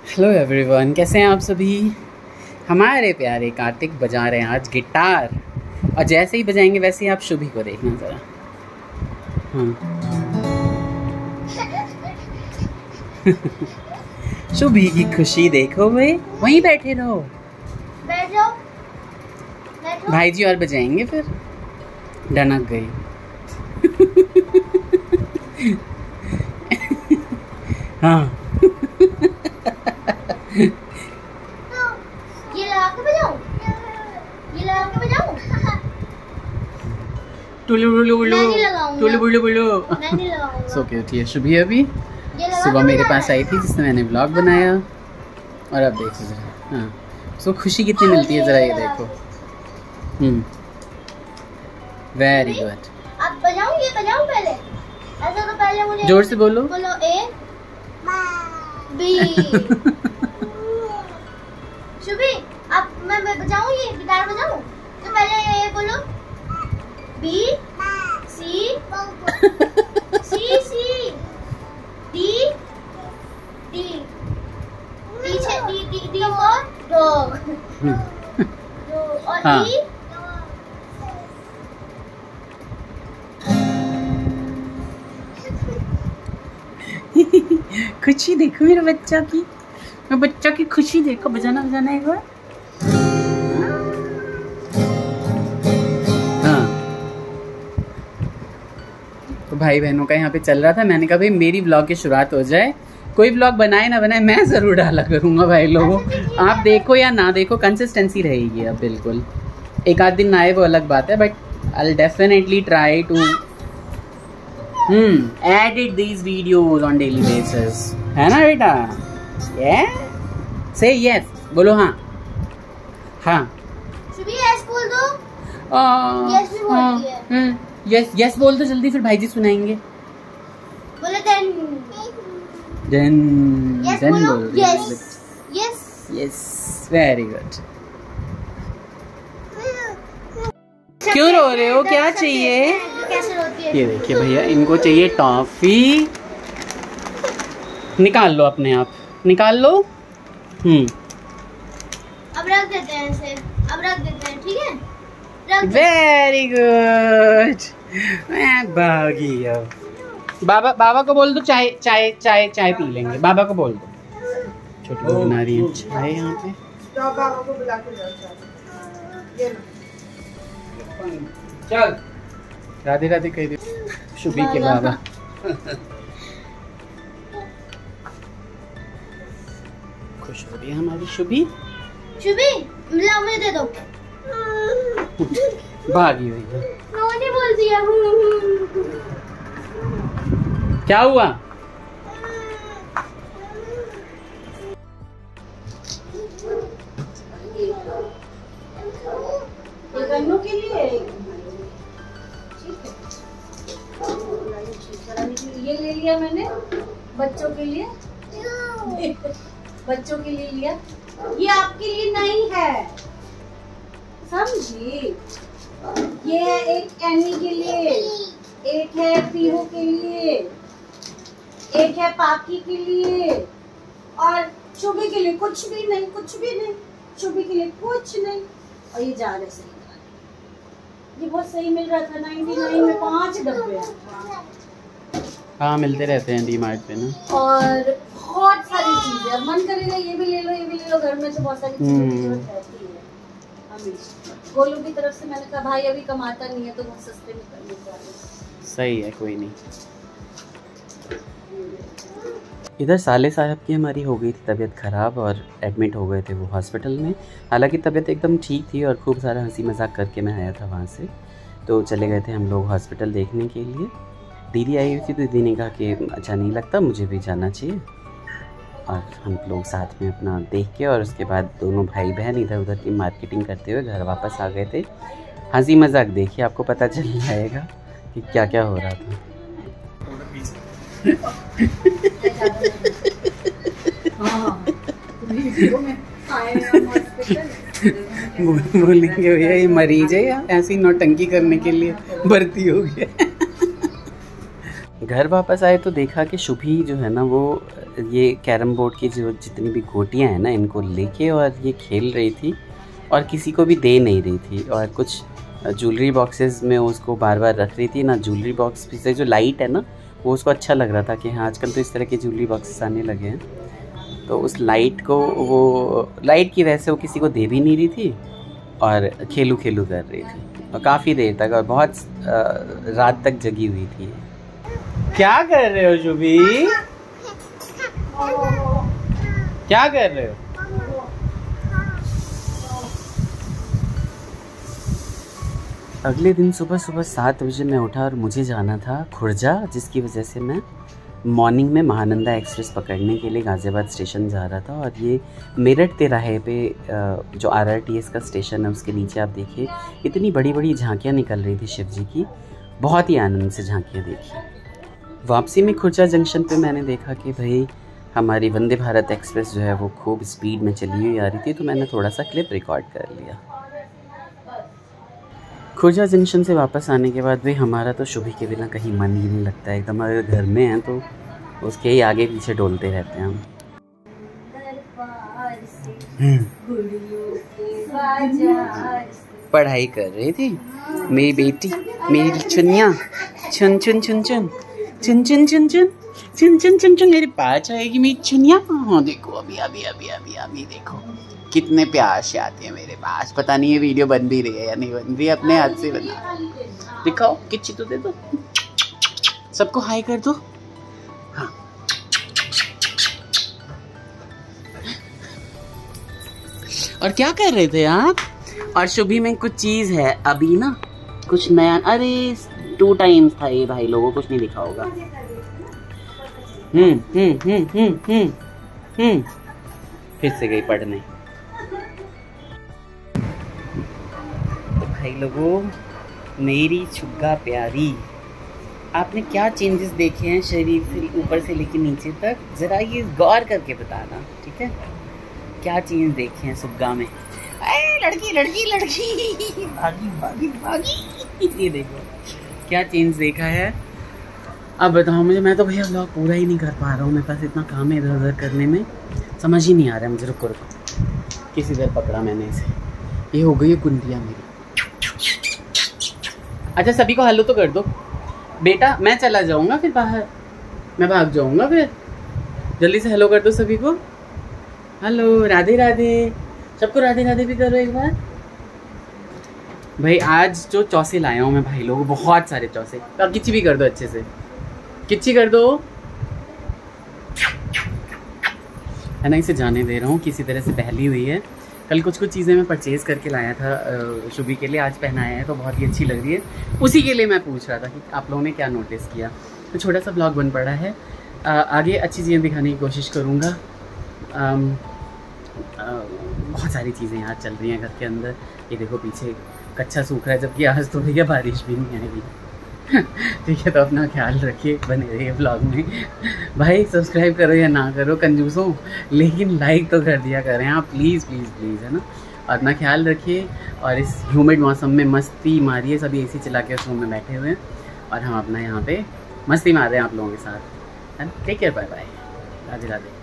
Hello everyone, कैसे हैं आप सभी। हमारे प्यारे कार्तिक बजा रहे हैं आज गिटार, और जैसे ही बजाएंगे वैसे ही आप शुभी को देखना ज़रा। हाँ शुभी की खुशी देखो भाई, वहीं बैठे रहो। बैठो। भाई जी और बजाएंगे फिर। डनक गई। हाँ ये लगा के बजाऊं? ये लगा के बजाऊं? टुलु बुलु बुलु मैं नहीं लगाऊंगा। Tullu blue blue. मैं नहीं लगाऊंगा। सो क्यूट है शुभी। अभी ये लगा सुबह के मेरे बजाना पास आई थी जिसने मैंने व्लॉग बनाया, और अब देखो जरा। हाँ सो खुशी कितनी मिलती है, ज़रा ये देखो। Very good. अब बजाऊं? ये बजाऊं पहले? ऐसा तो पहले मुझे जोर से बोलो। बोलो ए बी। शुभी अब मैं बजाऊं, ये गिटार बजाऊं तो पहले ये बोलो बी सी सी सी डी डी पीछे D D D for dog और हाँ। ई खुशी देखो मेरे बच्चा की, मेरे बच्चा की खुशी देखो। बजाना बजाना एक बार। हाँ तो भाई बहनों का यहाँ पे चल रहा था। मैंने कहा भाई मेरी व्लॉग की शुरुआत हो जाए, कोई व्लॉग बनाए ना बनाए मैं ज़रूर डाला करूँगा भाई लोगों। आप देखो या ना देखो, कंसिस्टेंसी रहेगी अब। बिल्कुल एक आध दिन ना आए वो अलग बात है, but I will definitely try to edit these videos on daily basis, है ना बेटा? say yes, बोलो हाँ। हाँ शुभी यस बोल दो। Yes भी बोलती है। यस यस बोल दो जल्दी, फिर भाई जी सुनाएंगे। बोले then यस then बोलो। बोल yes yes yes very good। क्यों रो रहे हो, क्या चाहिए? कैसे रोती है? ये देखिए भैया, इनको चाहिए टॉफी। निकाल लो अपने आप, निकाल लो। अब रख देते हैं इसे, अब रख देते हैं, ठीक है? रख दे। Very good. मैं भागी अब। बाबा को बोल दो चाय चाय चाय चाय पी लेंगे। बाबा को बोल दो। छोटी बहू बना रही है चाय यहाँ पे। बाबा को बुला के जाओ। चल राधे राधे कह दे शुभी के बाबा। खुश हो रही है हमारी शुभी। शुभी मिला मुझे दे दो। भागी हुई है। नहीं बोल दिया। क्या हुआ? गन्नू के लिए ये ले लिया मैंने, बच्चों के लिए बच्चों के लिए लिया। ये आपके लिए नहीं है, समझी? ये है एक एनी के लिए, एक है पीहू के लिए, एक है पाकी के लिए, और शुभी के लिए कुछ भी नहीं, कुछ भी नहीं। शुभी के लिए कुछ नहीं। और ये जा रहे सही, ये बहुत सही मिल रहा था 99 में 5 डब्बे हैं। हाँ मिलते रहते हैं डीमार्ट पे ना। और बहुत सारी चीजें, अब मन करेगा ये भी ले लो, ये भी ले लो। घर में तो बहुत सारी चीजें की जरूरत रहती है हमेशा। गोलू की तरफ से मैंने कहा भाई अभी कमाता नहीं है तो बहुत सस्ते में कर लेते हैं। सही है, कोई नहीं। इधर साले साहब की हमारी हो गई थी तबीयत ख़राब, और एडमिट हो गए थे वो हॉस्पिटल में। हालांकि तबीयत एकदम ठीक थी और खूब सारा हंसी मजाक करके मैं आया था वहाँ से। तो चले गए थे हम लोग हॉस्पिटल देखने के लिए। दीदी आई हुई थी तो दीदी ने कहा कि अच्छा नहीं लगता, मुझे भी जाना चाहिए। और हम लोग साथ में अपना देख के, और उसके बाद दोनों भाई बहन इधर उधर की मार्केटिंग करते हुए घर वापस आ गए थे। हंसी मजाक देखिए, आपको पता चल जाएगा कि क्या क्या हो रहा था। बोलेंगे भैया ये मरीज है या ऐसी नौटंकी करने के लिए भर्ती हो गया। घर वापस आए तो देखा कि शुभी जो है ना वो ये कैरम बोर्ड की जो जितनी भी गोटियाँ हैं ना, इनको लेके और ये खेल रही थी और किसी को भी दे नहीं रही थी। और कुछ ज्वेलरी बॉक्सेस में उसको बार बार रख रही थी ना। ज्वेलरी बॉक्स से जो लाइट है ना, वो उसको अच्छा लग रहा था कि हाँ आजकल तो इस तरह के ज्वेलरी बॉक्सेस आने लगे हैं। तो उस लाइट को, वो लाइट की वजह से वो किसी को दे भी नहीं रही थी और खेलू खेलू कर रही थी और काफ़ी देर तक, और बहुत रात तक जगी हुई थी। क्या कर रहे हो शुभी? क्या कर रहे हो? अगले दिन सुबह 7 बजे मैं उठा और मुझे जाना था खुर्जा, जिसकी वजह से मैं मॉर्निंग में महानंदा एक्सप्रेस पकड़ने के लिए गाज़ियाबाद स्टेशन जा रहा था। और ये मेरठ तिराहे पे जो RRTS का स्टेशन है उसके नीचे आप देखिए इतनी बड़ी बड़ी झांकियाँ निकल रही थी शिव जी की। बहुत ही आनंद से झांकियाँ देखी। वापसी में खुर्जा जंक्शन पे मैंने देखा कि भाई हमारी वंदे भारत एक्सप्रेस जो है वो खूब स्पीड में चली हुई आ रही थी, तो मैंने थोड़ा सा क्लिप रिकॉर्ड कर लिया। खुर्जा जंक्शन से वापस आने के बाद भाई हमारा तो शुभी के बिना कहीं मन ही नहीं लगता है एकदम। अगर घर में हैं तो उसके ही आगे पीछे डोलते रहते हैं हम। पढ़ाई कर रही थी मेरी बेटी, मेरी चुनिया, चुन चुन चुन चुन चुन चुन चुन चुन चुन चुन चुन चुन मेरे पास आएगी मेरी चुनिया। हाँ देखो अभी अभी अभी अभी अभी देखो कितने प्यार से आती है मेरे पास। पता नहीं ये वीडियो बन भी रही है या नहीं बन रही है, अपने हाथ से बना। दिखाओ किच्ची तो दे दो, सबको हाई कर दो। हाँ और क्या कर रहे थे आप? और शुभी में कुछ चीज़ है अभी ना, कुछ नया। अरे 2 टाइम्स था ये भाई, लोगों को कुछ नहीं दिखा होगा। फिर से गई पढ़ने। तो भाई लोगों, मेरी छुग्गा प्यारी, आपने क्या चेंजेस देखे हैं शरीर से ऊपर से लेकर नीचे तक, ज़रा ये गौर करके बताना, ठीक है? क्या चेंज देखे हैं सुग्गा में? लड़की लड़की लड़की भागी भागी भागी, ये देखो क्या चेंज देखा है। अब बताओ मुझे, मैं तो भैया व्लॉग पूरा ही नहीं कर पा रहा हूँ, मेरे पास इतना काम है इधर उधर करने में, समझ ही नहीं आ रहा है मुझे। रुको रुको, किसी तरह पकड़ा मैंने इसे, ये हो गई है कुंदिया मेरी। अच्छा सभी को हेलो तो कर दो बेटा, मैं चला जाऊँगा फिर बाहर, मैं भाग जाऊँगा फिर। जल्दी से हेलो कर दो सभी को। हेलो, राधे राधे, सबको राधे राधे भी करो एक बार। भाई आज जो चौसे लाया हूँ मैं भाई लोगों, बहुत सारे चौसे। अब किच्ची भी कर दो अच्छे से, किच्ची कर दो, है ना। इसे जाने दे रहा हूँ, किसी तरह से पहली हुई है। कल कुछ चीज़ें मैं परचेज़ करके लाया था शुभी के लिए, आज पहनाया है तो बहुत ही अच्छी लग रही है। उसी के लिए मैं पूछ रहा था कि आप लोगों ने क्या नोटिस किया। तो छोटा सा ब्लॉग बन पड़ा है, आगे अच्छी चीज़ें दिखाने की कोशिश करूँगा। बहुत सारी चीज़ें यहाँ चल रही हैं घर के अंदर। ये देखो पीछे कच्चा सूख रहा है, जबकि आज तो भैया बारिश भी नहीं आएगी। ठीक है, तो अपना ख्याल रखिए, बने रहिए ब्लॉग में। भाई सब्सक्राइब करो या ना करो कंजूसों, लेकिन लाइक तो कर दिया करें आप, प्लीज़ प्लीज़ प्लीज़, है ना। अपना ख्याल रखिए और इस ह्यूमिड मौसम में मस्ती मारिए। सभी AC चला के उस रूम में बैठे हुए हैं और हम अपना यहाँ पे मस्ती मार रहे हैं आप लोगों के साथ। Take care, bye bye, Radhe Radhe.